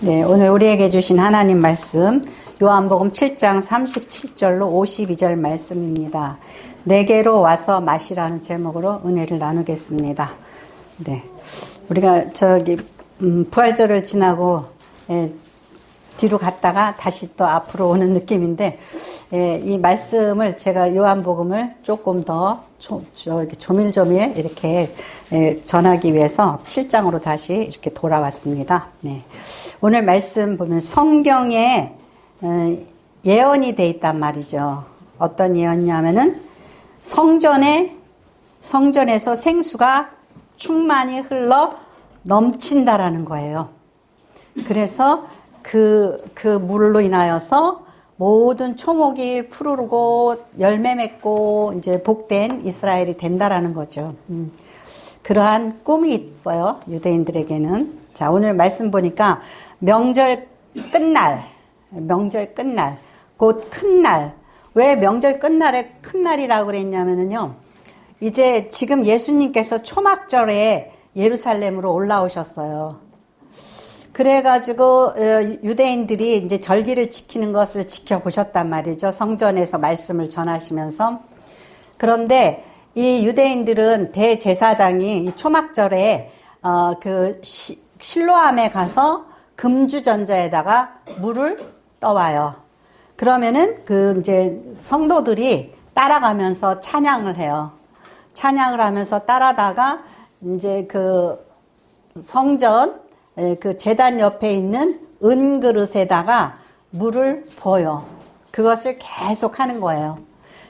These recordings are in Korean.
네, 오늘 우리에게 주신 하나님 말씀 요한복음 7장 37절로 52절 말씀입니다. 내게로 와서 마시라는 제목으로 은혜를 나누겠습니다. 네, 우리가 부활절을 지나고 뒤로 갔다가 다시 또 앞으로 오는 느낌인데, 이 말씀을 제가 요한복음을 조금 더 조밀조밀 이렇게 전하기 위해서 7장으로 다시 이렇게 돌아왔습니다. 네. 오늘 말씀 보면 성경에 예언이 돼 있단 말이죠. 어떤 예언이냐면은 성전에서 생수가 충만히 흘러 넘친다라는 거예요. 그래서 그 물로 인하여서 모든 초목이 푸르르고 열매 맺고 이제 복된 이스라엘이 된다라는 거죠. 그러한 꿈이 있어요, 유대인들에게는. 자, 오늘 말씀 보니까 명절 끝날, 곧 큰 날. 왜 명절 끝날에 큰 날이라고 그랬냐면요, 이제 지금 예수님께서 초막절에 예루살렘으로 올라오셨어요. 그래가지고 유대인들이 이제 절기를 지키는 것을 지켜보셨단 말이죠. 성전에서 말씀을 전하시면서. 그런데 이 유대인들은 대제사장이 이 초막절에 실로암에 가서 금주전자에다가 물을 떠와요. 그러면은 이제 성도들이 따라가면서 찬양을 해요. 찬양을 하면서 따라다가 이제 성전 제단 옆에 있는 은그릇에다가 물을 부어요. 그것을 계속 하는 거예요.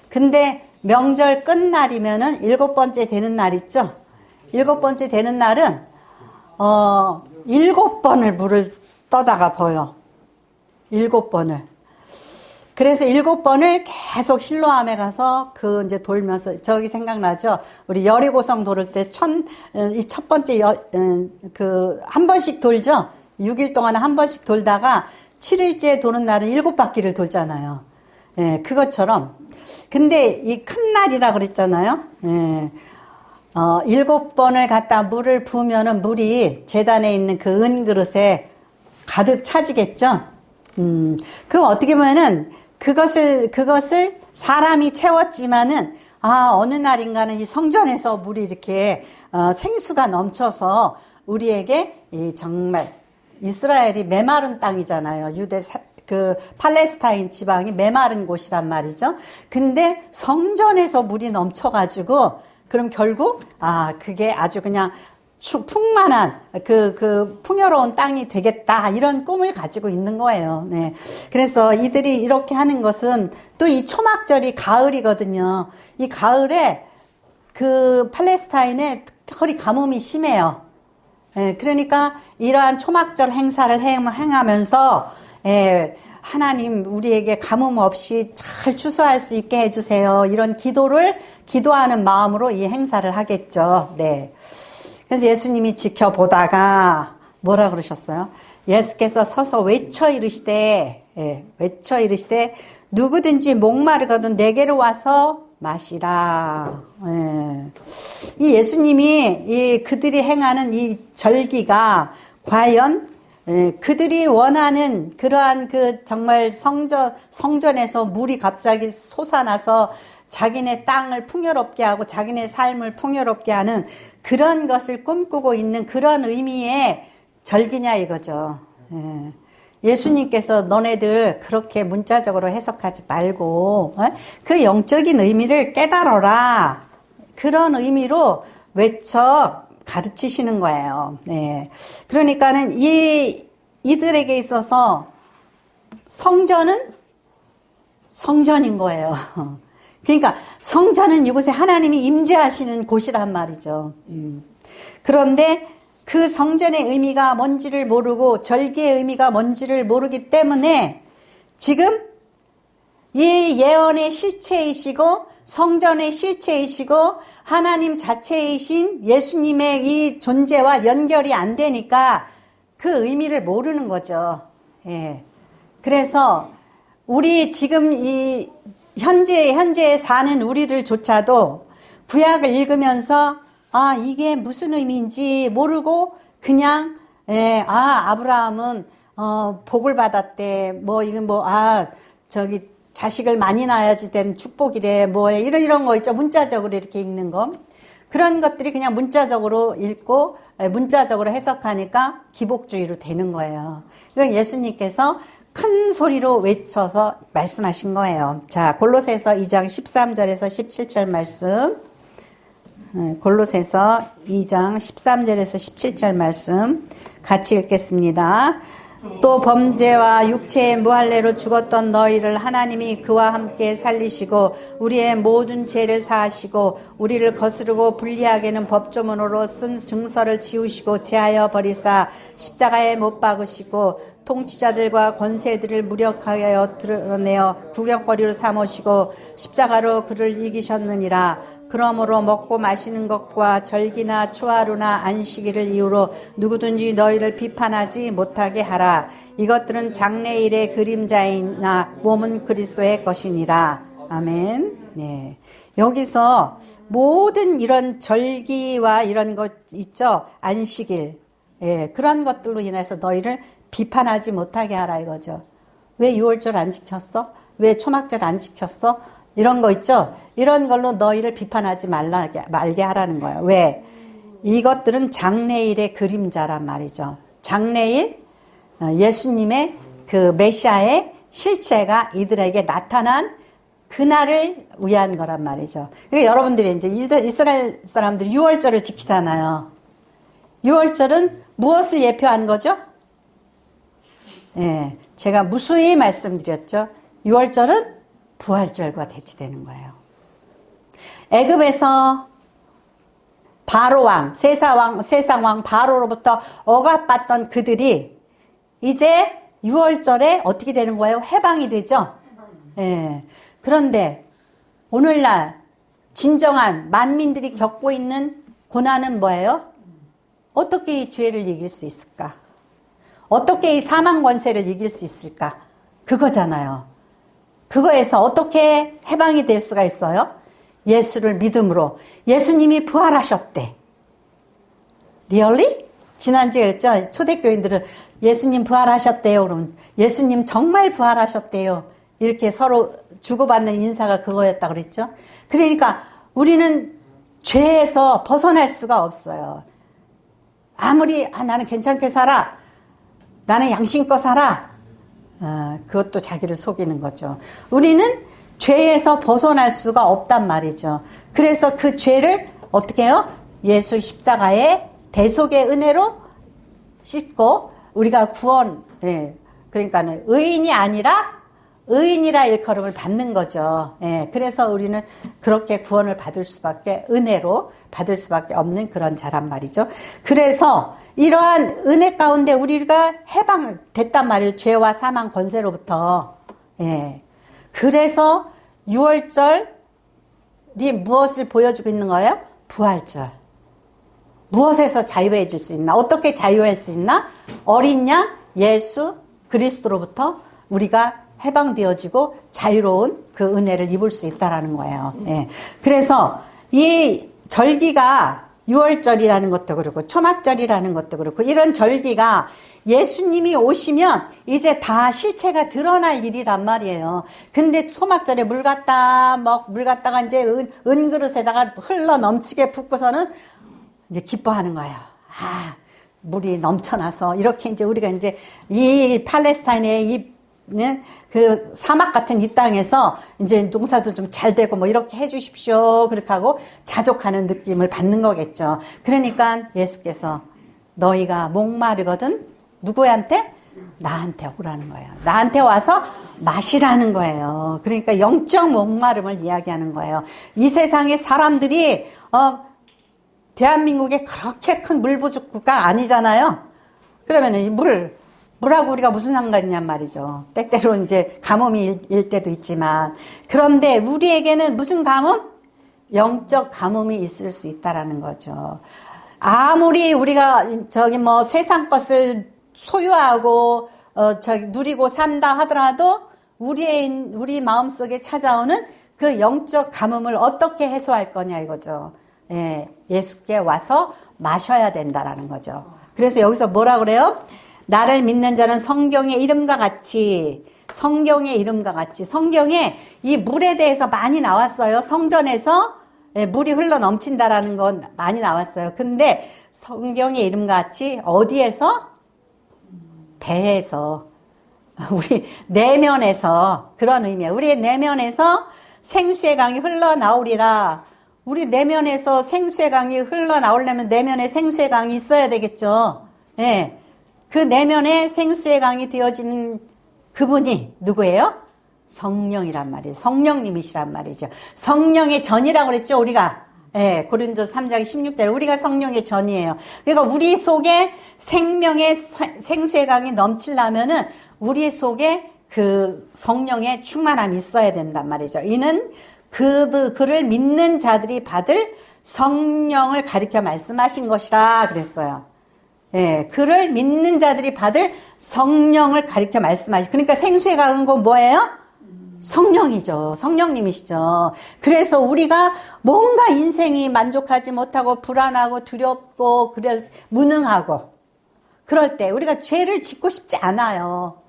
근데 명절 끝날이면은 7번째 되는 날 있죠? 7번째 되는 날은 7번을 물을 떠다가 부어요. 7번을. 그래서 7번을 계속 실로암에 가서 이제 돌면서, 저기 생각나죠? 우리 여리고성 도를 때 이 첫 번째 한 번씩 돌죠? 6일 동안 한 번씩 돌다가 7일째 도는 날은 7바퀴를 돌잖아요. 예, 그것처럼. 근데 이 큰 날이라 그랬잖아요. 예. 7번을 갖다 물을 부으면은 물이 제단에 있는 그 은그릇에 가득 차지겠죠? 그럼 어떻게 보면은 그것을 사람이 채웠지만은, 어느 날인가는 이 성전에서 물이 이렇게, 생수가 넘쳐서 우리에게 정말 이스라엘이 메마른 땅이잖아요. 팔레스타인 지방이 메마른 곳이란 말이죠. 근데 성전에서 물이 넘쳐가지고, 그럼 결국, 그게 아주 그냥 풍만한 풍요로운 땅이 되겠다, 이런 꿈을 가지고 있는 거예요. 네. 그래서 이들이 이렇게 하는 것은 또 이 초막절이 가을이거든요. 이 가을에 팔레스타인에 특별히 가뭄이 심해요. 네. 그러니까 이러한 초막절 행사를 행하면서 하나님 우리에게 가뭄 없이 잘 추수할 수 있게 해주세요, 이런 기도하는 마음으로 이 행사를 하겠죠. 네. 그래서 예수님이 지켜보다가 뭐라 그러셨어요? 예수께서 서서 외쳐 이르시되 누구든지 목마르거든 내게로 와서 마시라. 이 예수님이 그들이 행하는 이 절기가 과연 그들이 원하는 그러한 정말 성전에서 물이 갑자기 솟아나서 자기네 땅을 풍요롭게 하고 자기네 삶을 풍요롭게 하는 그런 것을 꿈꾸고 있는 그런 의미의 절기냐 이거죠. 예수님께서 너네들 그렇게 문자적으로 해석하지 말고 그 영적인 의미를 깨달아라, 그런 의미로 외쳐 가르치시는 거예요. 네. 그러니까는 이들에게 있어서 성전은 성전인 거예요. 그러니까 성전은 이곳에 하나님이 임재하시는 곳이란 말이죠. 그런데 그 성전의 의미가 뭔지를 모르고 절기의 의미가 뭔지를 모르기 때문에 지금 이 예언의 실체이시고 성전의 실체이시고 하나님 자체이신 예수님의 이 존재와 연결이 안 되니까 그 의미를 모르는 거죠. 예. 그래서 우리 지금 현재에 사는 우리들조차도 구약을 읽으면서 이게 무슨 의미인지 모르고 그냥 아브라함은 복을 받았대. 뭐, 이건 뭐, 저기, 자식을 많이 낳아야지 된 축복이래. 뭐, 이런 거 있죠. 문자적으로 이렇게 읽는 거. 그런 것들이 그냥 문자적으로 읽고, 문자적으로 해석하니까 기복주의로 되는 거예요. 이건 예수님께서 큰 소리로 외쳐서 말씀하신 거예요. 자, 골로새서 2장 13절에서 17절 말씀. 골로새서 2장 13절에서 17절 말씀 같이 읽겠습니다. 또 범죄와 육체의 무할례로 죽었던 너희를 하나님이 그와 함께 살리시고 우리의 모든 죄를 사하시고 우리를 거스르고 불리하게는 법조문으로 쓴 증서를 지우시고 제하여 버리사 십자가에 못 박으시고 통치자들과 권세들을 무력하여 드러내어 구경거리로 삼으시고 십자가로 그를 이기셨느니라. 그러므로 먹고 마시는 것과 절기나 초하루나 안식일을 이유로 누구든지 너희를 비판하지 못하게 하라. 이것들은 장래일의 그림자이나 몸은 그리스도의 것이니라. 아멘. 네. 여기서 모든 이런 절기와 이런 것 있죠. 안식일. 예, 그런 것들로 인해서 너희를 비판하지 못하게 하라 이거죠. 왜 6월절 안 지켰어? 왜 초막절 안 지켰어? 이런 거 있죠. 이런 걸로 너희를 비판하지 말게 하라는 거예요. 왜? 이것들은 장래일의 그림자란 말이죠. 장래일 예수님의 그 메시아의 실체가 이들에게 나타난 그날을 위한 거란 말이죠. 그러니까 여러분들이 이제 이스라엘 사람들이 6월절을 지키잖아요. 6월절은 무엇을 예표하는 거죠? 예, 제가 무수히 말씀드렸죠. 6월절은 부활절과 대치되는 거예요. 애굽에서 바로왕, 세상왕 바로로부터 억압받던 그들이 이제 6월절에 어떻게 되는 거예요? 해방이 되죠. 예. 그런데 오늘날 진정한 만민들이 겪고 있는 고난은 뭐예요? 어떻게 이 죄를 이길 수 있을까? 어떻게 이 사망 권세를 이길 수 있을까? 그거잖아요. 그거에서 어떻게 해방이 될 수가 있어요? 예수를 믿음으로. 예수님이 부활하셨대. 리얼리? 지난주에 그랬죠? 초대교인들은 예수님 부활하셨대요. 그러면 예수님 정말 부활하셨대요. 이렇게 서로 주고받는 인사가 그거였다고 그랬죠? 그러니까 우리는 죄에서 벗어날 수가 없어요. 아무리 나는 괜찮게 살아. 나는 양심껏 살아. 그것도 자기를 속이는 거죠. 우리는 죄에서 벗어날 수가 없단 말이죠. 그래서 그 죄를 어떻게 해요? 예수 십자가의 대속의 은혜로 씻고 우리가 구원, 그러니까 의인이 아니라 의인이라 일컬음을 받는 거죠. 예, 그래서 우리는 그렇게 구원을 받을 수밖에, 은혜로 받을 수밖에 없는 그런 자란 말이죠. 그래서 이러한 은혜 가운데 우리가 해방됐단 말이에요. 죄와 사망 권세로부터. 예. 그래서 6월절이 무엇을 보여주고 있는 거예요? 부활절. 무엇에서 자유해질 수 있나? 어떻게 자유할 수 있나? 어린 양 예수 그리스도로부터 우리가 해방되어지고 자유로운 그 은혜를 입을 수 있다라는 거예요. 예. 그래서 이 절기가 6월절이라는 것도 그렇고 초막절이라는 것도 그렇고 이런 절기가 예수님이 오시면 이제 다 실체가 드러날 일이란 말이에요. 근데 초막절에 물 갖다가 이제 은그릇에다가 흘러 넘치게 붓고서는 이제 기뻐하는 거예요. 물이 넘쳐나서 이렇게 이제 우리가 이제 이 팔레스타인의 그 사막 같은 이 땅에서 이제 농사도 좀 잘 되고 뭐 이렇게 해주십시오. 그렇게 하고 자족하는 느낌을 받는 거겠죠. 그러니까 예수께서 너희가 목마르거든 누구한테? 나한테 오라는 거예요. 나한테 와서 마시라는 거예요. 그러니까 영적 목마름을 이야기하는 거예요. 이 세상의 사람들이 대한민국에 그렇게 큰 물부족구가 아니잖아요. 그러면 이 물하고 우리가 무슨 상관이냔 말이죠. 때때로 이제 가뭄이 일 때도 있지만. 그런데 우리에게는 무슨 가뭄? 영적 가뭄이 있을 수 있다라는 거죠. 아무리 우리가 세상 것을 소유하고, 누리고 산다 하더라도 우리 마음속에 찾아오는 그 영적 가뭄을 어떻게 해소할 거냐 이거죠. 예, 예수께 와서 마셔야 된다라는 거죠. 그래서 여기서 뭐라 그래요? 나를 믿는 자는 성경의 이름과 같이 성경에 이 물에 대해서 많이 나왔어요. 성전에서 물이 흘러 넘친다라는 건 많이 나왔어요. 근데 성경의 이름과 같이 어디에서? 배에서, 우리 내면에서, 그런 의미예요. 우리 내면에서 생수의 강이 흘러나오리라. 우리 내면에서 생수의 강이 흘러나오려면 내면에 생수의 강이 있어야 되겠죠. 예. 그 내면에 생수의 강이 되어지는 그분이 누구예요? 성령이란 말이에요. 성령님이시란 말이죠. 성령의 전이라고 그랬죠, 우리가. 예, 고린도서 3장 16절. 우리가 성령의 전이에요. 그러니까 우리 속에 생명의 생수의 강이 넘치려면은 우리 속에 그 성령의 충만함이 있어야 된단 말이죠. 이는 그를 믿는 자들이 받을 성령을 가리켜 말씀하신 것이라 그랬어요. 예, 그를 믿는 자들이 받을 성령을 가리켜 말씀하시. 그러니까 생수에 가는 건 뭐예요? 성령이죠. 성령님이시죠. 그래서 우리가 뭔가 인생이 만족하지 못하고 불안하고 두렵고 무능하고 그럴 때 우리가 죄를 짓고 싶지 않아요.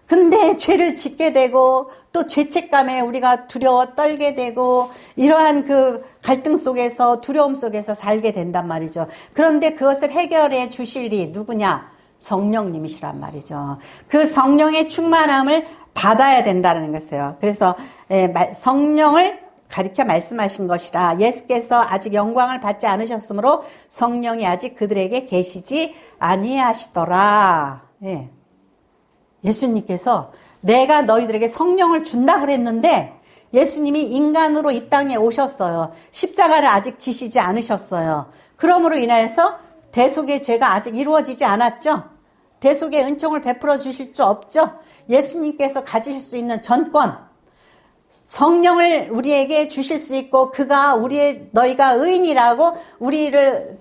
근데 죄를 짓게 되고 또 죄책감에 우리가 두려워 떨게 되고 이러한 그 갈등 속에서 두려움 속에서 살게 된단 말이죠. 그런데 그것을 해결해 주실 이 누구냐? 성령님이시란 말이죠. 그 성령의 충만함을 받아야 된다는 것이에요. 그래서 성령을 가리켜 말씀하신 것이라 예수께서 아직 영광을 받지 않으셨으므로 성령이 아직 그들에게 계시지 아니하시더라. 예. 예수님께서 내가 너희들에게 성령을 준다 그랬는데 예수님이 인간으로 이 땅에 오셨어요. 십자가를 아직 지시지 않으셨어요. 그러므로 인하여서 대속의 죄가 아직 이루어지지 않았죠. 대속의 은총을 베풀어 주실 수 없죠. 예수님께서 가지실 수 있는 전권, 성령을 우리에게 주실 수 있고 그가 너희가 의인이라고 우리를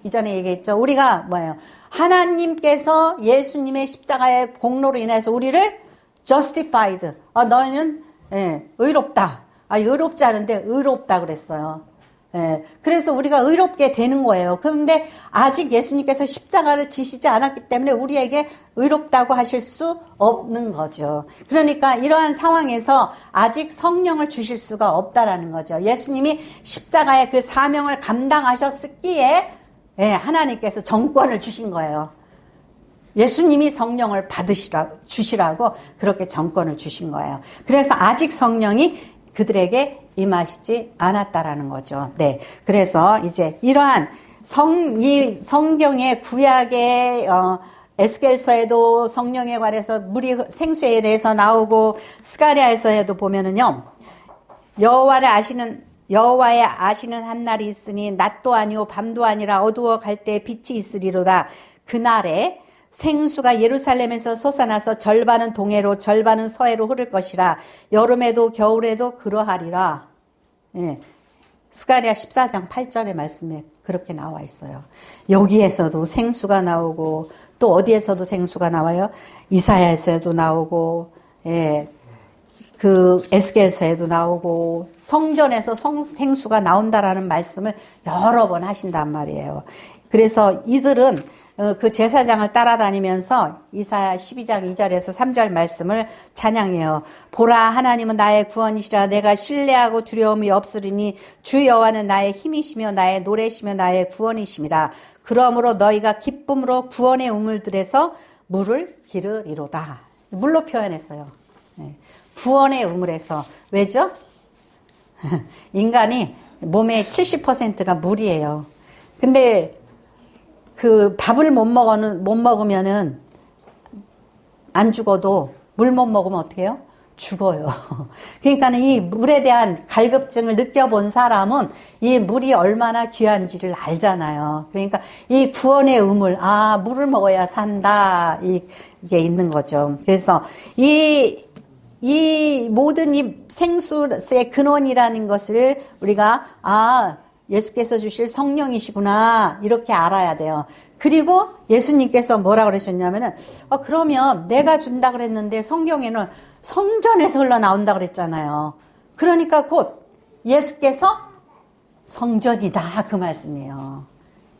이전에 얘기했죠. 우리가 뭐예요? 하나님께서 예수님의 십자가의 공로로 인해서 우리를 justified. 너희는 의롭다. 의롭지 않은데 의롭다 그랬어요. 그래서 우리가 의롭게 되는 거예요. 그런데 아직 예수님께서 십자가를 지시지 않았기 때문에 우리에게 의롭다고 하실 수 없는 거죠. 그러니까 이러한 상황에서 아직 성령을 주실 수가 없다라는 거죠. 예수님이 십자가의 그 사명을 감당하셨기에 하나님께서 정권을 주신 거예요. 예수님이 성령을 주시라고 그렇게 정권을 주신 거예요. 그래서 아직 성령이 그들에게 임하시지 않았다라는 거죠. 네. 그래서 이제 이러한 이 성경의 구약의 에스겔서에도 성령에 관해서 생수에 대해서 나오고 스가랴에서에도 보면은요. 여호와의 아시는 한 날이 있으니 낮도 아니오 밤도 아니라 어두워 갈 때 빛이 있으리로다. 그날에 생수가 예루살렘에서 솟아나서 절반은 동해로 절반은 서해로 흐를 것이라. 여름에도 겨울에도 그러하리라. 예. 스가랴 14장 8절의 말씀에 그렇게 나와 있어요. 여기에서도 생수가 나오고 또 어디에서도 생수가 나와요? 이사야에서도 나오고 그 에스겔서에도 나오고 성전에서 생수가 나온다라는 말씀을 여러 번 하신단 말이에요. 그래서 이들은 그 제사장을 따라다니면서 이사야 12장 2절에서 3절 말씀을 찬양해요. 보라 하나님은 나의 구원이시라. 내가 신뢰하고 두려움이 없으리니 주 여호와는 나의 힘이시며 나의 노래시며 나의 구원이심이라. 그러므로 너희가 기쁨으로 구원의 우물들에서 물을 기르리로다. 물로 표현했어요. 구원의 우물에서. 왜죠? 인간이 몸의 70%가 물이에요. 근데 그 밥을 못 먹으면은 안 죽어도 물 못 먹으면 어떻게 해요? 죽어요. 그러니까는 이 물에 대한 갈급증을 느껴본 사람은 이 물이 얼마나 귀한지를 알잖아요. 그러니까 이 구원의 우물, 물을 먹어야 산다. 이게 있는 거죠. 그래서 이 모든 이 생수의 근원이라는 것을 우리가 예수께서 주실 성령이시구나 이렇게 알아야 돼요. 그리고 예수님께서 뭐라 그러셨냐면은 그러면 내가 준다 그랬는데 성경에는 성전에서 흘러나온다 그랬잖아요. 그러니까 곧 예수께서 성전이다 그 말씀이에요.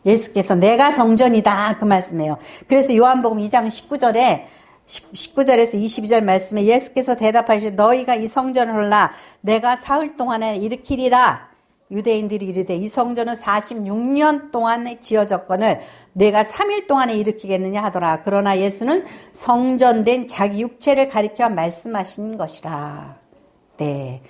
예수께서 내가 성전이다 그 말씀이에요. 그래서 요한복음 2장 19절에서 22절 말씀에 예수께서 대답하시되 너희가 이 성전을 헐라 내가 사흘 동안에 일으키리라. 유대인들이 이르되 이 성전은 46년 동안에 지어졌거늘 내가 3일 동안에 일으키겠느냐 하더라. 그러나 예수는 성전된 자기 육체를 가리켜 말씀하신 것이라. 네,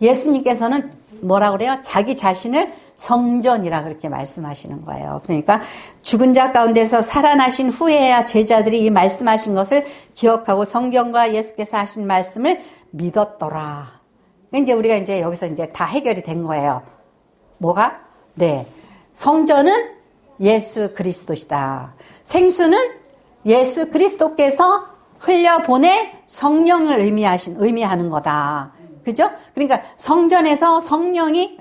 예수님께서는 뭐라 그래요? 자기 자신을 성전이라 그렇게 말씀하시는 거예요. 그러니까 죽은 자 가운데서 살아나신 후에야 제자들이 이 말씀하신 것을 기억하고 성경과 예수께서 하신 말씀을 믿었더라. 이제 우리가 이제 여기서 이제 다 해결이 된 거예요. 뭐가? 네, 성전은 예수 그리스도시다. 생수는 예수 그리스도께서 흘려보낸 성령을 의미하는 거다. 그죠? 그러니까 성전에서 성령이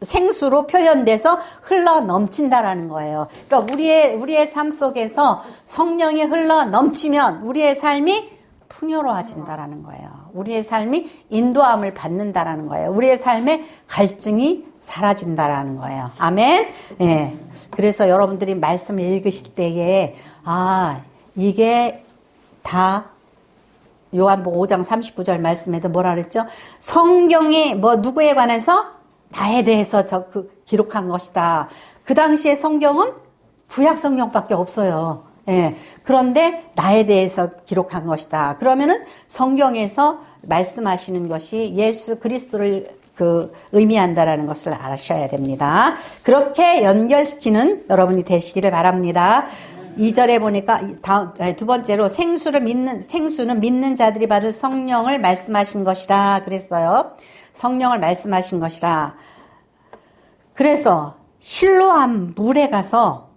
생수로 표현돼서 흘러 넘친다라는 거예요. 그러니까 우리의 삶 속에서 성령이 흘러 넘치면 우리의 삶이 풍요로워진다라는 거예요. 우리의 삶이 인도함을 받는다라는 거예요. 우리의 삶에 갈증이 사라진다라는 거예요. 아멘. 예. 그래서 여러분들이 말씀을 읽으실 때에 이게 다 요한복음 5장 39절 말씀에도 뭐라 그랬죠? 성경이 누구에 관해서 나에 대해서 기록한 것이다. 그 당시에 성경은 구약 성경밖에 없어요. 예. 그런데 나에 대해서 기록한 것이다. 그러면은 성경에서 말씀하시는 것이 예수 그리스도를 의미한다라는 것을 아셔야 됩니다. 그렇게 연결시키는 여러분이 되시기를 바랍니다. 2절에 보니까 두 번째로 생수는 믿는 자들이 받을 성령을 말씀하신 것이라 그랬어요. 성령을 말씀하신 것이라. 그래서 실로암 물에 가서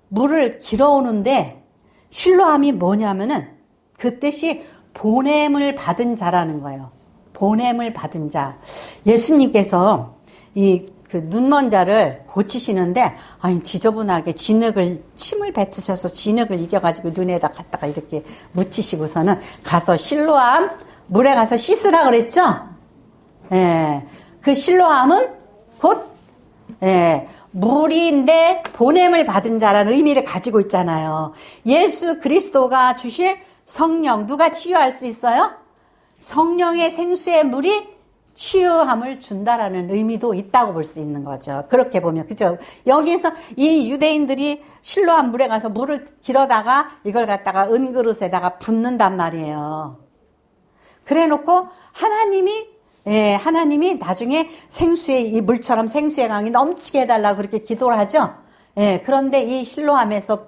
물을 길어오는데 실로암이 뭐냐면은 그 뜻이 보냄을 받은 자라는 거예요. 보냄을 받은 자. 예수님께서 그 눈먼 자를 고치시는데 지저분하게 침을 뱉으셔서 진흙을 이겨가지고 눈에다 갖다가 이렇게 묻히시고서는 가서 실로암 물에 가서 씻으라 그랬죠. 예, 그 실로암은 곧 물인데 보냄을 받은 자라는 의미를 가지고 있잖아요. 예수 그리스도가 주실 성령 누가 치유할 수 있어요? 성령의 생수의 물이 치유함을 준다라는 의미도 있다고 볼 수 있는 거죠. 그렇게 보면 그죠? 여기에서 이 유대인들이 실로암 물에 가서 물을 길어다가 이걸 갖다가 은그릇에다가 붓는단 말이에요. 그래놓고 하나님이 나중에 이 물처럼 생수의 강이 넘치게 해달라고 그렇게 기도를 하죠. 예, 그런데 이 실로암에서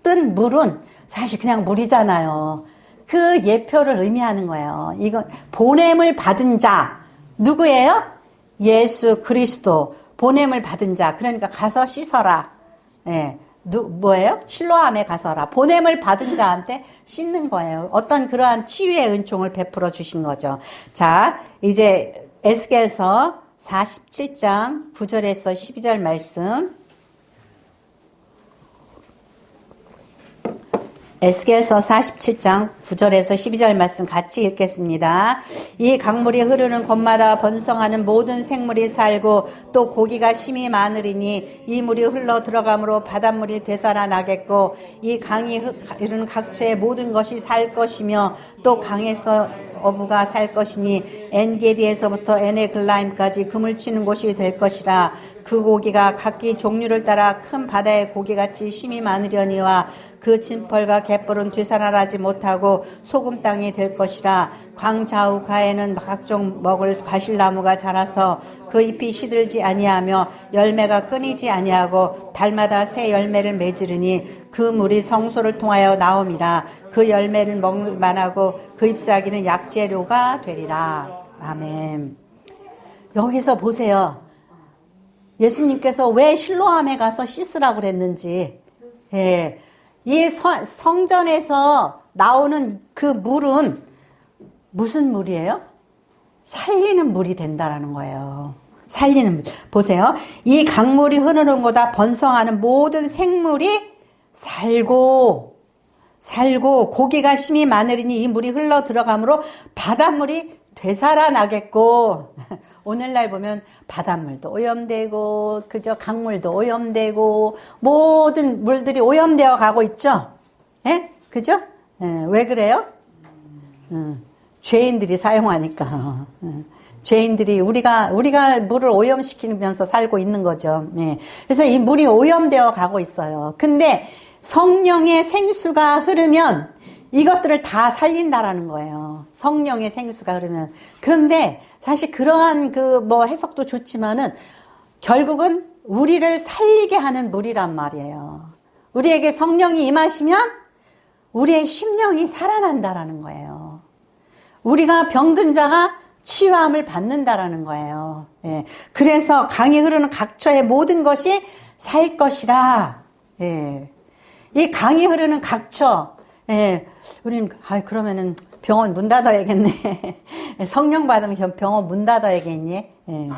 뜬 물은 사실 그냥 물이잖아요. 그 예표를 의미하는 거예요. 이건 보냄을 받은 자 누구예요? 예수 그리스도 보냄을 받은 자. 그러니까 가서 씻어라. 예, 뭐예요? 실로암에 가서라. 보냄을 받은 자한테 씻는 거예요. 어떤 그러한 치유의 은총을 베풀어 주신 거죠. 자, 이제 에스겔서 47장 9절에서 12절 말씀. 에스겔서 47장 9절에서 12절 말씀 같이 읽겠습니다. 이 강물이 흐르는 곳마다 번성하는 모든 생물이 살고 또 고기가 심히 많으리니 이 물이 흘러 들어가므로 바닷물이 되살아나겠고 이 강이 흐르는 각처의 모든 것이 살 것이며 또 강에서 어부가 살 것이니 엔게디에서부터 에네글라임까지 금을 치는 곳이 될 것이라. 그 고기가 각기 종류를 따라 큰 바다의 고기같이 심이 많으려니와 그 진펄과 갯벌은 되살아나지 못하고 소금 땅이 될 것이라. 광 좌우가에는 각종 먹을 과실나무가 자라서 그 잎이 시들지 아니하며 열매가 끊이지 아니하고 달마다 새 열매를 맺으리니 그 물이 성소를 통하여 나옴이라. 그 열매를 먹을 만하고 그 잎사귀는 약재료가 되리라. 아멘. 여기서 보세요. 예수님께서 왜 실로암에 가서 씻으라고 그랬는지. 예. 이 성전에서 나오는 그 물은 무슨 물이에요? 살리는 물이 된다라는 거예요. 살리는 물. 보세요. 이 강물이 흐르는 곳다 번성하는 모든 생물이 살고 고기가 심히 많으리니 이 물이 흘러 들어가므로 바닷물이 되살아나겠고 오늘날 보면 바닷물도 오염되고 그저 강물도 오염되고 모든 물들이 오염되어 가고 있죠. 예? 그죠? 예, 왜 그래요? 죄인들이 사용하니까. 죄인들이 우리가 물을 오염시키면서 살고 있는 거죠. 예. 그래서 이 물이 오염되어 가고 있어요. 근데 성령의 생수가 흐르면 이것들을 다 살린다라는 거예요. 성령의 생수가 흐르면. 그런데 사실 그러한 해석도 좋지만은 결국은 우리를 살리게 하는 물이란 말이에요. 우리에게 성령이 임하시면 우리의 심령이 살아난다라는 거예요. 우리가 병든 자가 치유함을 받는다라는 거예요. 예. 그래서 강이 흐르는 각처의 모든 것이 살 것이라. 예. 이 강이 흐르는 각처. 예. 우리는 그러면은 병원 문 닫아야겠네. 성령 받으면 병원 문 닫아야겠니? 예.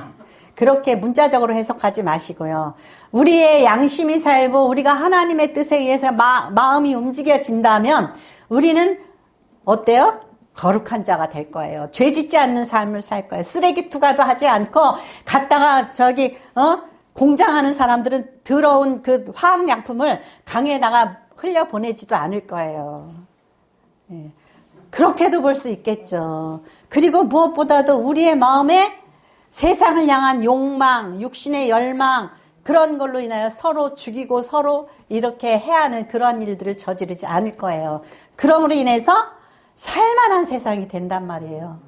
그렇게 문자적으로 해석하지 마시고요. 우리의 양심이 살고 우리가 하나님의 뜻에 의해서 마음이 움직여진다면 우리는 어때요? 거룩한 자가 될 거예요. 죄 짓지 않는 삶을 살 거예요. 쓰레기 투과도 하지 않고 갔다가 공장하는 사람들은 더러운 그 화학약품을 강에다가 흘려보내지도 않을 거예요. 예. 그렇게도 볼 수 있겠죠. 그리고 무엇보다도 우리의 마음에 세상을 향한 욕망, 육신의 열망 그런 걸로 인하여 서로 죽이고 서로 이렇게 해하는 그런 일들을 저지르지 않을 거예요. 그럼으로 인해서 살만한 세상이 된단 말이에요.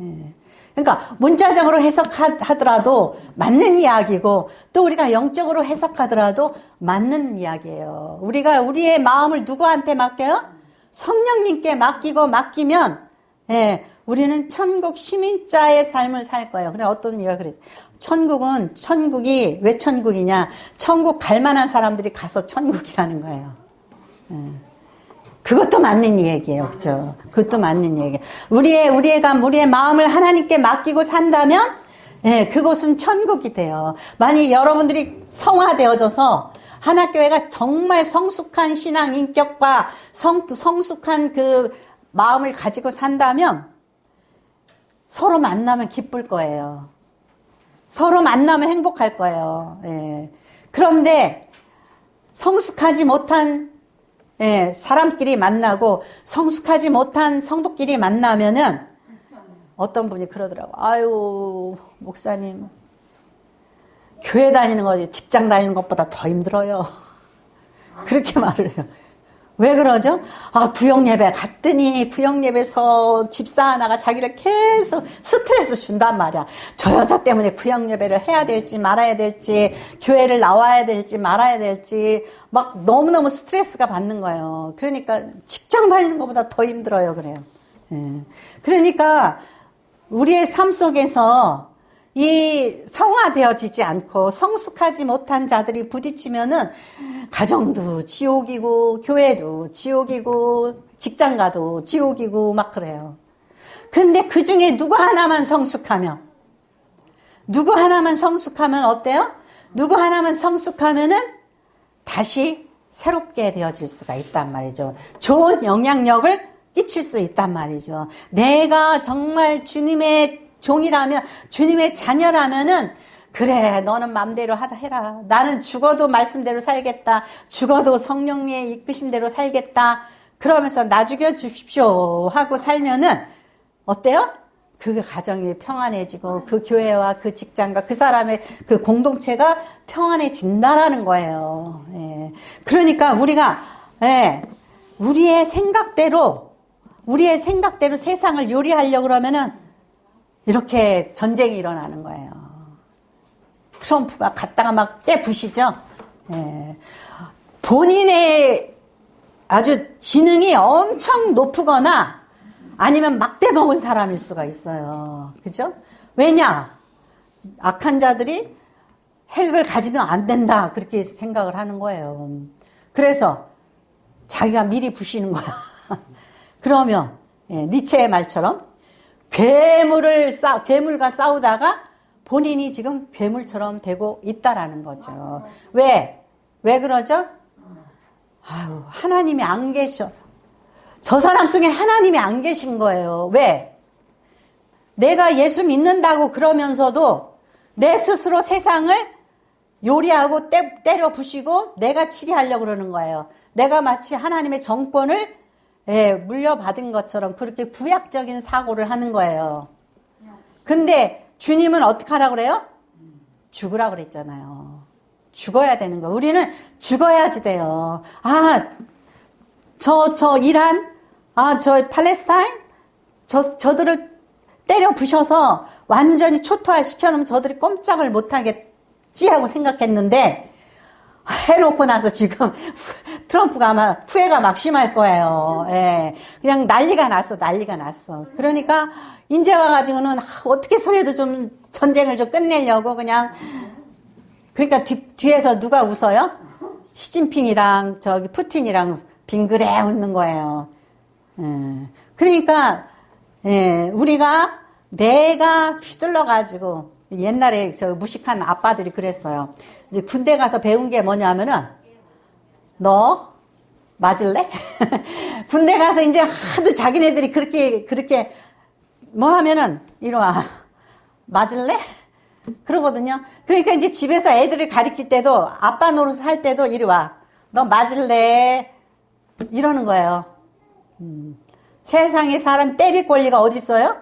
예. 그러니까 문자적으로 해석하더라도 맞는 이야기고 또 우리가 영적으로 해석하더라도 맞는 이야기예요. 우리가 우리의 마음을 누구한테 맡겨요? 성령님께 맡기면 우리는 천국 시민자의 삶을 살 거예요. 그래 어떤 이가 그랬어요. 천국이 왜 천국이냐? 천국 갈 만한 사람들이 가서 천국이라는 거예요. 그것도 맞는 얘기예요. 그죠? 그것도 맞는 얘기예요. 우리의 마음을 하나님께 맡기고 산다면, 그곳은 천국이 돼요. 만약 여러분들이 성화되어져서 하나교회가 정말 성숙한 신앙 인격과 성숙한 그 마음을 가지고 산다면 서로 만나면 기쁠 거예요. 서로 만나면 행복할 거예요. 그런데 성숙하지 못한 사람끼리 만나고 성숙하지 못한 성도끼리 만나면은 어떤 분이 그러더라고. 아유, 목사님, 교회 다니는 거, 직장 다니는 것보다 더 힘들어요. 그렇게 말을 해요. 왜 그러죠? 구역예배 갔더니 구역예배에서 집사 하나가 자기를 계속 스트레스 준단 말이야. 저 여자 때문에 구역예배를 해야 될지 말아야 될지 교회를 나와야 될지 말아야 될지 막 너무너무 스트레스가 받는 거예요. 그러니까 직장 다니는 것보다 더 힘들어요. 그래요. 그러니까 우리의 삶 속에서 이 성화되어지지 않고 성숙하지 못한 자들이 부딪히면은 가정도 지옥이고 교회도 지옥이고 직장가도 지옥이고 막 그래요. 근데 그 중에 누구 하나만 성숙하면 어때요? 누구 하나만 성숙하면은 다시 새롭게 되어질 수가 있단 말이죠. 좋은 영향력을 끼칠 수 있단 말이죠. 내가 정말 주님의 종이라면, 주님의 자녀라면은, 그래, 너는 맘대로 해라. 나는 죽어도 말씀대로 살겠다. 죽어도 성령의 이끄심대로 살겠다. 그러면서 나 죽여주십시오 하고 살면은, 어때요? 그 가정이 평안해지고, 그 교회와 그 직장과 그 사람의 그 공동체가 평안해진다라는 거예요. 그러니까 우리가, 우리의 생각대로 세상을 요리하려고 그러면은, 이렇게 전쟁이 일어나는 거예요. 트럼프가 갔다가 막 떼부시죠. 본인의 아주 지능이 엄청 높거나 아니면 막대 먹은 사람일 수가 있어요. 그죠? 왜냐? 악한 자들이 핵을 가지면 안 된다. 그렇게 생각을 하는 거예요. 그래서 자기가 미리 부시는 거야. 그러면 니체의 말처럼 괴물과 싸우다가 본인이 지금 괴물처럼 되고 있다라는 거죠. 왜 그러죠? 아유, 하나님이 안 계셔. 저 사람 속에 하나님이 안 계신 거예요. 왜? 내가 예수 믿는다고 그러면서도 내 스스로 세상을 요리하고 때려 부시고 내가 치리하려고 그러는 거예요. 내가 마치 하나님의 정권을 물려받은 것처럼 그렇게 구약적인 사고를 하는 거예요. 근데 주님은 어떻게 하라고 그래요? 죽으라고 그랬잖아요. 죽어야 되는 거. 우리는 죽어야지 돼요. 저 이란, 저 팔레스타인, 저들을 때려 부셔서 완전히 초토화 시켜놓으면 저들이 꼼짝을 못하겠지 하고 생각했는데, 해놓고 나서 지금 트럼프가 아마 후회가 막 심할 거예요. 예. 그냥 난리가 났어. 그러니까 이제 와가지고는 어떻게 해서라도 좀 전쟁을 좀 끝내려고 그냥, 그러니까 뒤에서 누가 웃어요? 시진핑이랑 저기 푸틴이랑 빙그레 웃는 거예요. 예. 그러니까 우리가 내가 휘둘러가지고 옛날에 저 무식한 아빠들이 그랬어요. 이제 군대 가서 배운 게 뭐냐면은 너 맞을래? 군대 가서 이제 하도 자기네들이 그렇게 뭐 하면은 이리 와 맞을래? 그러거든요. 그러니까 이제 집에서 애들을 가리킬 때도 아빠 노릇을 할 때도 이리 와 너 맞을래? 이러는 거예요. 세상에 사람 때릴 권리가 어디 있어요?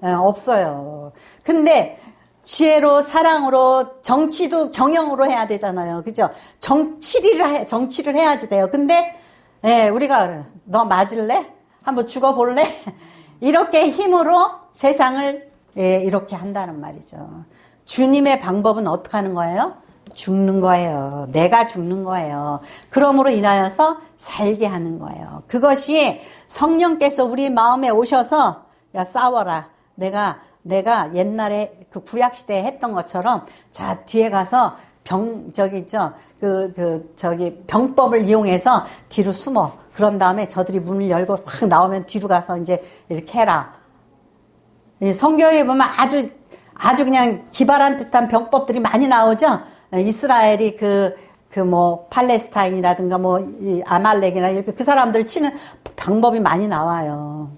없어요. 근데 지혜로 사랑으로 정치도 경영으로 해야 되잖아요. 그죠? 정치를 해야지 돼요. 근데 우리가 너 맞을래? 한번 죽어볼래? 이렇게 힘으로 세상을 이렇게 한다는 말이죠. 주님의 방법은 어떻게 하는 거예요? 죽는 거예요. 내가 죽는 거예요. 그러므로 인하여서 살게 하는 거예요. 그것이 성령께서 우리 마음에 오셔서 야 싸워라. 내가 옛날에 그 구약 시대에 했던 것처럼 자 뒤에 가서 병법을 이용해서 뒤로 숨어. 그런 다음에 저들이 문을 열고 확 나오면 뒤로 가서 이제 이렇게 해라. 성경에 보면 아주 그냥 기발한 듯한 병법들이 많이 나오죠. 이스라엘이 팔레스타인이라든가 이 아말렉이나 이렇게 그 사람들 치는 방법이 많이 나와요.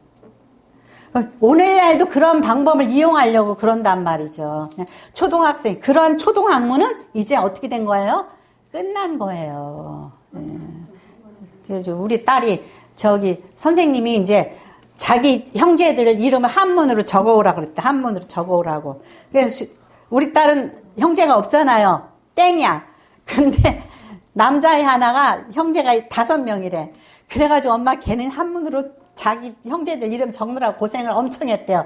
오늘날도 그런 방법을 이용하려고 그런단 말이죠. 초등학생, 그런 초등학문은 이제 어떻게 된 거예요? 끝난 거예요. 우리 딸이 선생님이 이제 자기 형제들 이름을 한문으로 적어오라고 그랬대. 한문으로 적어오라고. 그래서 우리 딸은 형제가 없잖아요. 땡이야. 근데 남자애 하나가 형제가 5명이래. 그래가지고 엄마 걔는 한문으로 자기 형제들 이름 적느라고 고생을 엄청 했대요.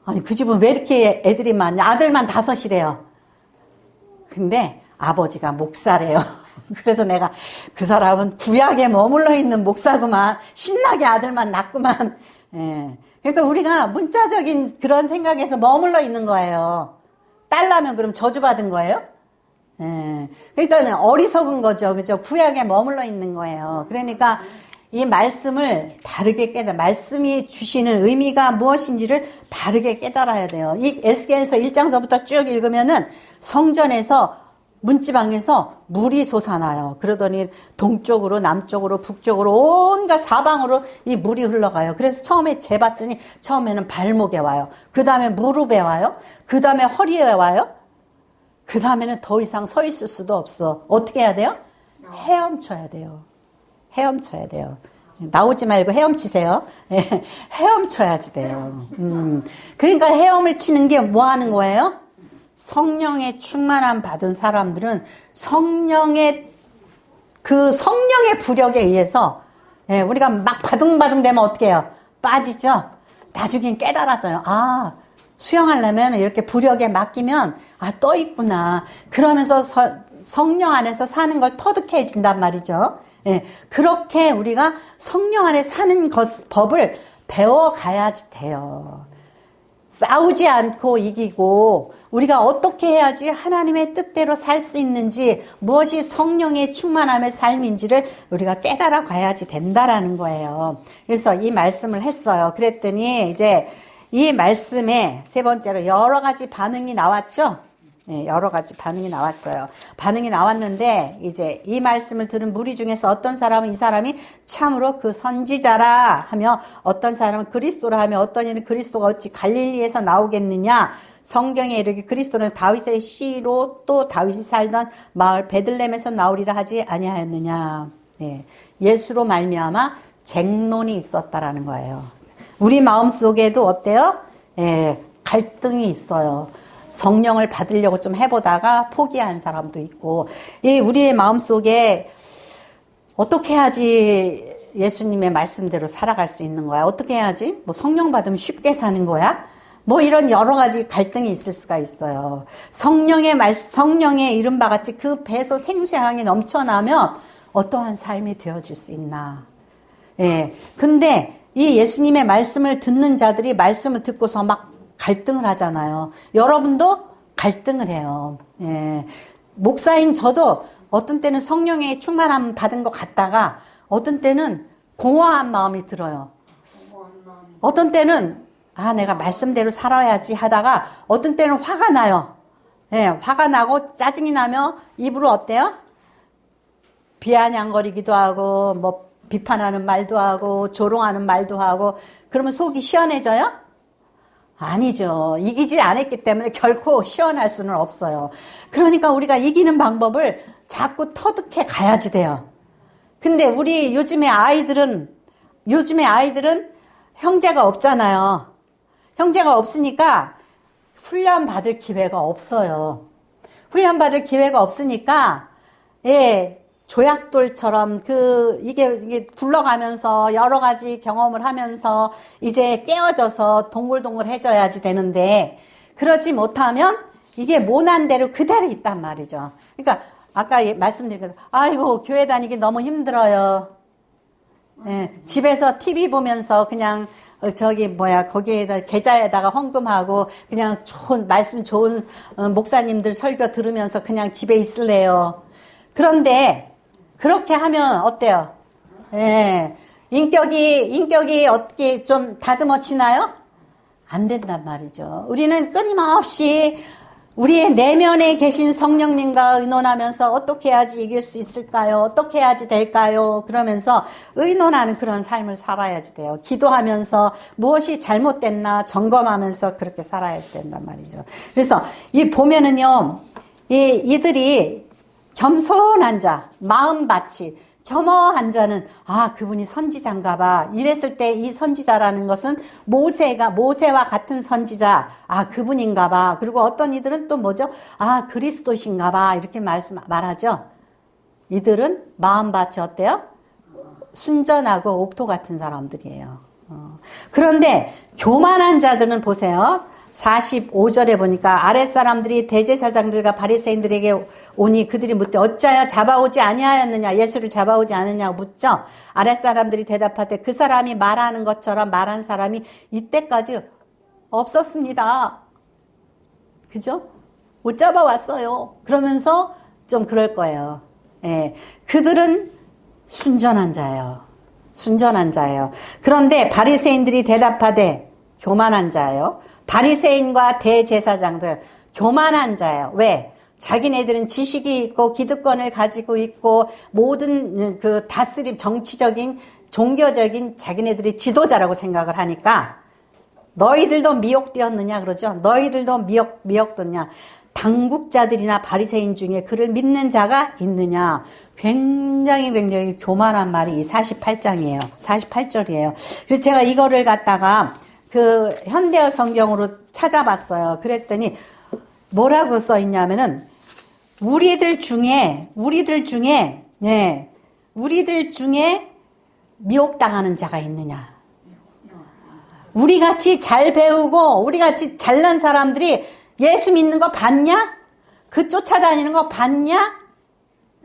아니 그 집은 왜 이렇게 애들이 많냐. 아들만 5이래요. 근데 아버지가 목사래요. 그래서 내가 그 사람은 구약에 머물러 있는 목사구만. 신나게 아들만 낳구만. 그러니까 우리가 문자적인 그런 생각에서 머물러 있는 거예요. 딸 나면 그럼 저주받은 거예요? 그러니까 어리석은 거죠. 그죠? 구약에 머물러 있는 거예요. 그러니까 이 말씀을 바르게 말씀이 주시는 의미가 무엇인지를 바르게 깨달아야 돼요. 이 에스겔서 1장서부터 쭉 읽으면은 성전에서 문지방에서 물이 솟아나요. 그러더니 동쪽으로 남쪽으로 북쪽으로 온갖 사방으로 이 물이 흘러가요. 그래서 처음에 재봤더니 처음에는 발목에 와요. 그 다음에 무릎에 와요. 그 다음에 허리에 와요. 그 다음에는 더 이상 서 있을 수도 없어. 어떻게 해야 돼요? 헤엄쳐야 돼요. 헤엄쳐야 돼요. 나오지 말고 헤엄치세요. 헤엄쳐야지 돼요. 그러니까 헤엄을 치는 게 뭐 하는 거예요? 성령의 충만함 받은 사람들은 성령의 부력에 의해서 우리가 막 바둥바둥 되면 어떻게 해요? 빠지죠? 나중엔 깨달아져요. 수영하려면 이렇게 부력에 맡기면 떠 있구나. 그러면서 성령 안에서 사는 걸 터득해진단 말이죠. 그렇게 우리가 성령 안에 사는 법을 배워가야지 돼요. 싸우지 않고 이기고 우리가 어떻게 해야지 하나님의 뜻대로 살 수 있는지, 무엇이 성령의 충만함의 삶인지를 우리가 깨달아 가야지 된다라는 거예요. 그래서 이 말씀을 했어요. 그랬더니 이제 이 말씀에 세 번째로 여러 가지 반응이 나왔죠. 예, 여러 가지 반응이 나왔어요. 반응이 나왔는데 이제 이 말씀을 들은 무리 중에서 어떤 사람은 이 사람이 참으로 그 선지자라 하며, 어떤 사람은 그리스도라 하며, 어떤 이는 그리스도가 어찌 갈릴리에서 나오겠느냐. 성경에 이르기 그리스도는 다윗의 씨로 또 다윗이 살던 마을 베들레헴에서 나오리라 하지 아니하였느냐. 예, 예수로 말미암아 쟁론이 있었다라는 거예요. 우리 마음속에도 어때요? 예, 갈등이 있어요. 성령을 받으려고 좀 해보다가 포기한 사람도 있고, 이 우리의 마음속에 어떻게 해야지 예수님의 말씀대로 살아갈 수 있는 거야? 어떻게 해야지? 뭐 성령 받으면 쉽게 사는 거야? 뭐 이런 여러 가지 갈등이 있을 수가 있어요. 성령의 이른바 같이 그 배에서 생수향이 넘쳐나면 어떠한 삶이 되어질 수 있나? 예. 근데 이 예수님의 말씀을 듣는 자들이 말씀을 듣고서 막 갈등을 하잖아요. 여러분도 갈등을 해요. 예. 목사인 저도 어떤 때는 성령의 충만함 받은 것 같다가 어떤 때는 공허한 마음이 들어요. 어떤 때는 내가 말씀대로 살아야지 하다가 어떤 때는 화가 나요. 예, 화가 나고 짜증이 나면 입으로 어때요? 비아냥거리기도 하고 뭐 비판하는 말도 하고 조롱하는 말도 하고, 그러면 속이 시원해져요? 아니죠. 이기지 않았기 때문에 결코 시원할 수는 없어요. 그러니까 우리가 이기는 방법을 자꾸 터득해 가야지 돼요. 근데 우리 요즘의 아이들은 형제가 없잖아요. 형제가 없으니까 훈련 받을 기회가 없어요. 훈련 받을 기회가 없으니까, 예, 조약돌처럼 이게 굴러가면서 여러 가지 경험을 하면서 이제 깨어져서 동글동글해져야지 되는데, 그러지 못하면 이게 모난 대로 그대로 있단 말이죠. 그러니까 아까 말씀드린 것처럼 아이고 교회 다니기 너무 힘들어요. 예, 집에서 TV 보면서 그냥 거기에다 계좌에다가 헌금하고 그냥 말씀 좋은 목사님들 설교 들으면서 그냥 집에 있을래요. 그런데 그렇게 하면 어때요? 예. 인격이 어떻게 좀 다듬어지나요? 안 된단 말이죠. 우리는 끊임없이 우리의 내면에 계신 성령님과 의논하면서 어떻게 해야지 이길 수 있을까요? 어떻게 해야지 될까요? 그러면서 의논하는 그런 삶을 살아야지 돼요. 기도하면서 무엇이 잘못됐나 점검하면서 그렇게 살아야지 된단 말이죠. 그래서 보면은요, 이들이 겸손한 자, 마음밭이 겸허한 자는 그분이 선지자인가 봐. 이랬을 때 이 선지자라는 것은 모세와 같은 선지자, 그분인가 봐. 그리고 어떤 이들은 또 뭐죠? 그리스도신가 봐. 이렇게 말하죠. 이들은 마음밭이 어때요? 순전하고 옥토 같은 사람들이에요. 그런데 교만한 자들은 보세요. 45절에 보니까 아랫사람들이 대제사장들과 바리새인들에게 오니 그들이 묻되 어찌하여 잡아오지 아니하였느냐, 예수를 잡아오지 않느냐고 묻죠. 아랫사람들이 대답하되 그 사람이 말하는 것처럼 말한 사람이 이때까지 없었습니다. 그죠? 못 잡아왔어요. 그러면서 좀 그럴 거예요. 예, 그들은 순전한 자예요. 순전한 자예요. 그런데 바리새인들이 대답하되 교만한 자예요. 바리새인과 대제사장들 교만한 자예요. 왜? 자기네들은 지식이 있고 기득권을 가지고 있고 모든 그 다스림, 정치적인 종교적인 자기네들이 지도자라고 생각을 하니까 너희들도 미혹되었느냐 그러죠. 너희들도 미혹되었느냐. 당국자들이나 바리새인 중에 그를 믿는 자가 있느냐. 굉장히 교만한 말이 이 48장이에요. 48절이에요. 그래서 제가 이거를 갖다가 현대어 성경으로 찾아봤어요. 그랬더니 뭐라고 써 있냐면은 우리들 중에 미혹당하는 자가 있느냐. 우리같이 잘 배우고 우리같이 잘난 사람들이 예수 믿는 거 봤냐? 그 쫓아다니는 거 봤냐?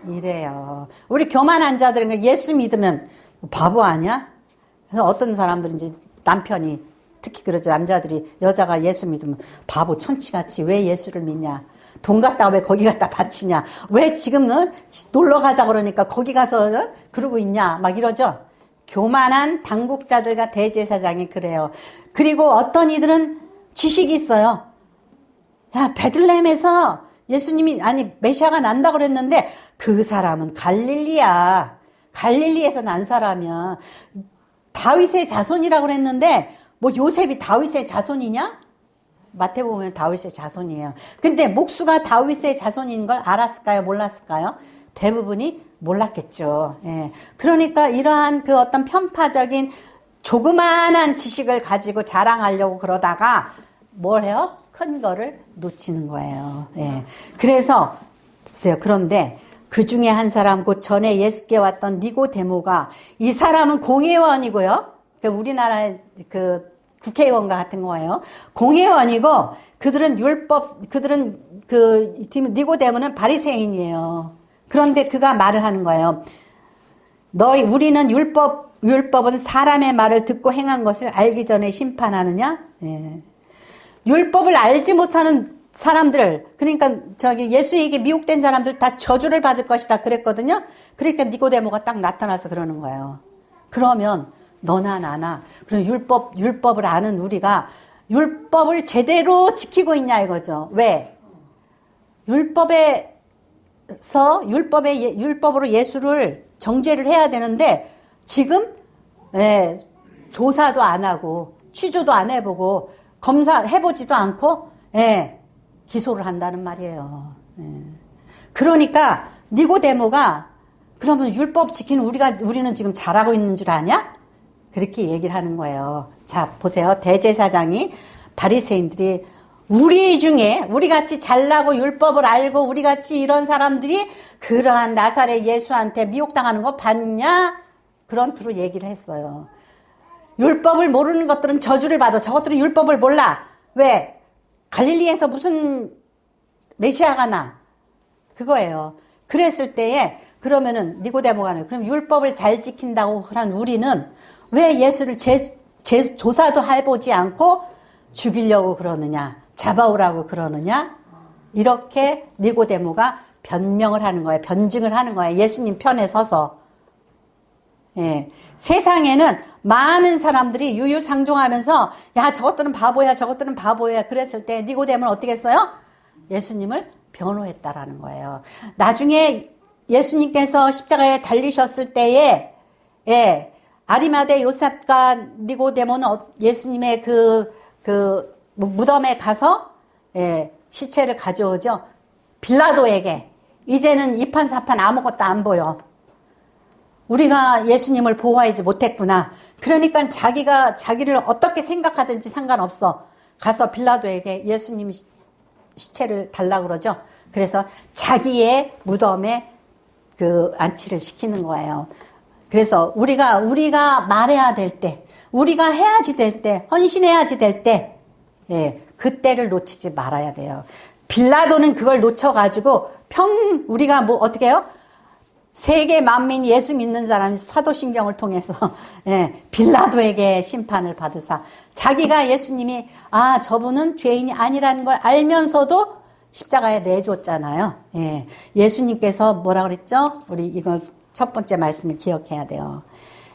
이래요. 우리 교만한 자들은 예수 믿으면 바보 아니야? 그래서 어떤 사람들은 이제 남편이 특히 그러죠. 남자들이 여자가 예수 믿으면 바보 천치같이 왜 예수를 믿냐. 돈 갖다 왜 거기 갖다 바치냐. 왜 지금은 놀러 가자 그러니까 거기 가서 그러고 있냐. 막 이러죠. 교만한 당국자들과 대제사장이 그래요. 그리고 어떤 이들은 지식이 있어요. 야, 베들레헴에서 예수님이 아니 메시아가 난다 그랬는데 그 사람은 갈릴리에서 난 사람이야. 다윗의 자손이라고 그랬는데 뭐 요셉이 다윗의 자손이냐? 마태복음에 다윗의 자손이에요. 근데 목수가 다윗의 자손인 걸 알았을까요? 몰랐을까요? 대부분이 몰랐겠죠. 예. 그러니까 이러한 그 어떤 편파적인 조그만한 지식을 가지고 자랑하려고 그러다가 뭘 해요? 큰 거를 놓치는 거예요. 예. 그래서 보세요. 그런데 그 중에 한 사람 곧 전에 예수께 왔던 니고데모가 이 사람은 공회원이고요. 우리나라의 그 국회의원과 같은 거예요. 공회원이고 그들은 니고데모는 바리새인이에요. 그런데 그가 말을 하는 거예요. 우리는 율법은 사람의 말을 듣고 행한 것을 알기 전에 심판하느냐? 예. 율법을 알지 못하는 사람들, 그러니까 예수에게 미혹된 사람들 다 저주를 받을 것이다 그랬거든요. 그러니까 니고데모가 딱 나타나서 그러는 거예요. 그러면 너나 나나 그런 율법을 아는 우리가 율법을 제대로 지키고 있냐 이거죠. 왜? 율법으로 예수를 정죄를 해야 되는데 지금 조사도 안 하고 취조도 안 해보고 검사해보지도 않고 기소를 한다는 말이에요. 그러니까 니고데모가 그러면 율법 지키는 우리는 지금 잘하고 있는 줄 아냐? 그렇게 얘기를 하는 거예요. 자, 보세요. 대제사장이 바리새인들이 우리 중에 우리같이 잘나고 율법을 알고 우리같이 이런 사람들이 그러한 나사렛 예수한테 미혹당하는 거 봤냐? 그런 투로 얘기를 했어요. 율법을 모르는 것들은 저주를 받아. 저것들은 율법을 몰라. 왜? 갈릴리에서 무슨 메시아가 나? 그거예요. 그랬을 때에 그러면은 니고데모가 그럼 율법을 잘 지킨다고 한 우리는 왜 예수를 조사도 해보지 않고 죽이려고 그러느냐? 잡아오라고 그러느냐? 이렇게 니고데모가 변명을 하는 거예요. 변증을 하는 거예요. 예수님 편에 서서. 예. 세상에는 많은 사람들이 유유상종하면서 야 저것들은 바보야 그랬을 때 니고데모는 어떻게 했어요? 예수님을 변호했다라는 거예요. 나중에 예수님께서 십자가에 달리셨을 때에 아리마대 요셉과 니고데모는 예수님의 그 무덤에 가서 시체를 가져오죠. 빌라도에게 이제는 이판사판 아무것도 안 보여. 우리가 예수님을 보호하지 못했구나. 그러니까 자기를 어떻게 생각하든지 상관없어. 가서 빌라도에게 예수님 시체를 달라고 그러죠. 그래서 자기의 무덤에 그 안치를 시키는 거예요. 그래서 우리가 말해야 될 때, 우리가 해야지 될 때, 헌신해야지 될 때, 그때를 놓치지 말아야 돼요. 빌라도는 그걸 놓쳐가지고 우리가 어떻게 해요? 세계 만민 예수 믿는 사람이 사도신경을 통해서 빌라도에게 심판을 받으사 자기가 예수님이 저분은 죄인이 아니라는 걸 알면서도 십자가에 내줬잖아요. 예수님께서 뭐라 그랬죠? 우리 이거 첫 번째 말씀을 기억해야 돼요.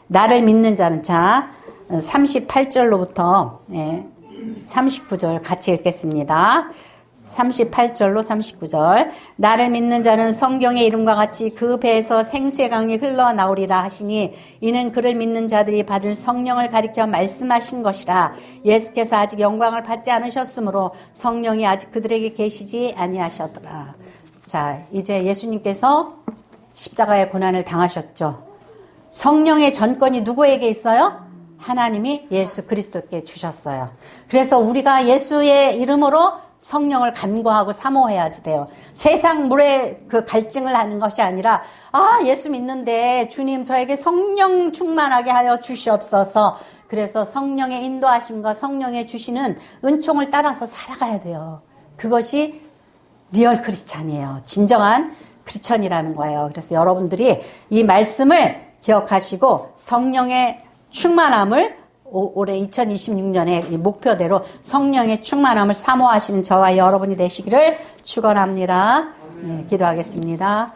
나를 믿는 자는 38절로부터 39절 같이 읽겠습니다. 38절로 39절. 나를 믿는 자는 성경의 이름과 같이 그 배에서 생수의 강이 흘러나오리라 하시니 이는 그를 믿는 자들이 받을 성령을 가리켜 말씀하신 것이라. 예수께서 아직 영광을 받지 않으셨으므로 성령이 아직 그들에게 계시지 아니하셨더라. 자, 이제 예수님께서 십자가의 고난을 당하셨죠. 성령의 전권이 누구에게 있어요? 하나님이 예수 그리스도께 주셨어요. 그래서 우리가 예수의 이름으로 성령을 간구하고 사모해야지 돼요. 세상 물에 그 갈증을 하는 것이 아니라 예수 믿는데 주님 저에게 성령 충만하게 하여 주시옵소서. 그래서 성령의 인도하심과 성령의 주시는 은총을 따라서 살아가야 돼요. 그것이 리얼 크리스찬이에요. 진정한 크리스찬이라는 거예요. 그래서 여러분들이 이 말씀을 기억하시고 성령의 충만함을 올해 2026년의 목표대로 성령의 충만함을 사모하시는 저와 여러분이 되시기를 축원합니다. 기도하겠습니다.